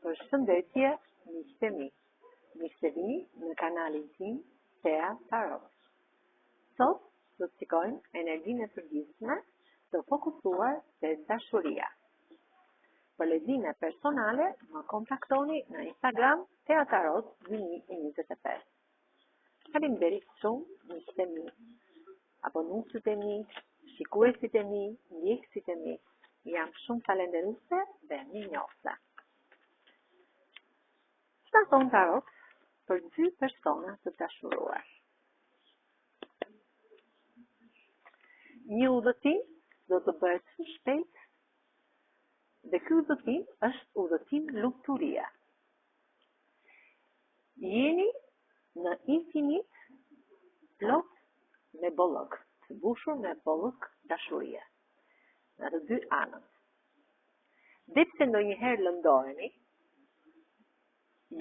Përshëndetje, miqtë mi. Mirë se vini në kanalin tim Thea Tarot. Sot do të shikojmë energjinë e përditshme të fokusuar te dashuria. Për lexime personale, më kontaktoni në Instagram Thea Tarot 2025. Faleminderit shumë, miqtë mi, abonuesit e mi, shikuesit e mi, ndjekësit e mi. Jam shumë falenderuese dhe mirënjohëse. Çfarë thon tarot për dy persona të dashuruar? Një udhëtim do të bëhet shpejt dhe ky udhëtim është udhëtim lumturie. Jeni në infinit plot me bollok, të mbushur me bollok dashurie në të dy anët. Dhe pse ndonjëherë lëndoheni,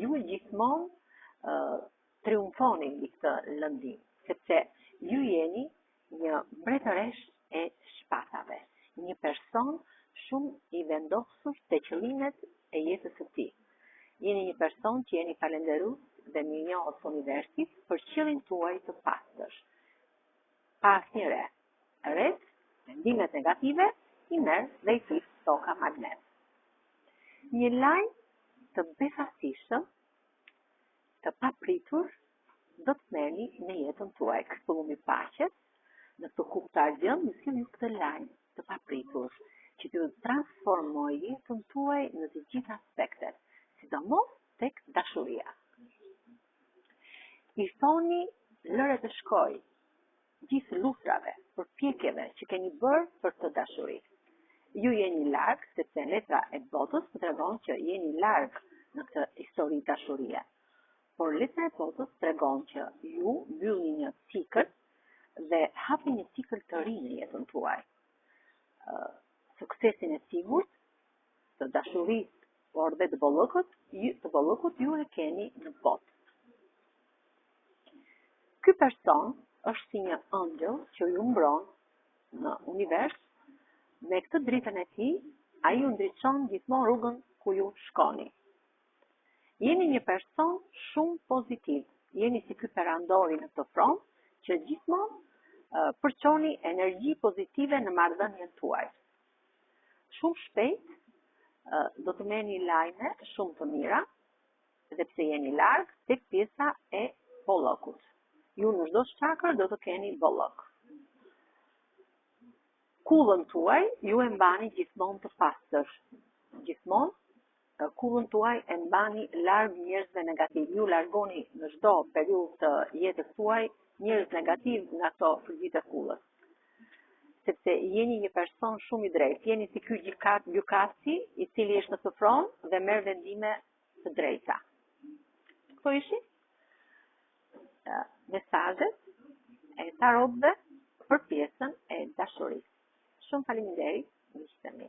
ju gjithmonë triumfoni mbi këtë lëndim, sepse ju jeni një mbretëresh e shpatave, një person shumë i vendosur te qëllimet e jetës së tij. Jeni një person që jeni falënderues dhe mirënjohës universit për qëllimin tuaj të pastër. Pa asnjë re. Ret, mendimet negative i merr dhe i thith toka magnet. Një lajm të befasishëm, të papritur, do të merrni në jetën tuaj. Këpullumi paqes, në të kuptar gjë, më sjell ju këtë lajm të papritur, që t'ju transformoj jetën tuaj në të gjitha aspektet, sidomos tek dashuria. I thoni lëre të shkoj gjithë lutrave, përpjekjeve që keni bërë për të dashuri. Ju jeni larg, sepse letra e botës të tregon që jeni larg në këtë histori dashurie. Por letra e botës tregon që ju mbyllni një cikël dhe hapni një cikël të ri në jetën tuaj. Suksesin e sigurt të dashurisë, por dhe të bollokut ju e keni në botë. Ky person është si një ëngjëll që ju mbron në univers. Me këtë dritën e tij, ai ju ndriçon gjithmonë rrugën ku ju shkoni. Jeni një person shumë pozitiv. Jeni si ky perandori në këtë front që gjithmonë përçoni energji pozitive në marrëdhënien tuaj. Shumë shpejt do të merrni lajme shumë të mira, edhe pse jeni larg tek pjesa e bollokut. Ju në çdo çakër do të keni bollok. Kullën tuaj ju e mbani gjithmonë të pastër. Gjithmonë kullën tuaj e mbani larg njerëzve negativ. Ju largoni në çdo periudhë të jetës tuaj njerëz negativ nga ato përgjithë e kullës. Sepse jeni një person shumë i drejtë. Jeni si ky gjykatësi i cili është në sofron dhe merr vendime të drejta. Këto ishin mesazhet e tarotëve për pjesën e dashurisë. Shumë faleminderit, miqtë mi.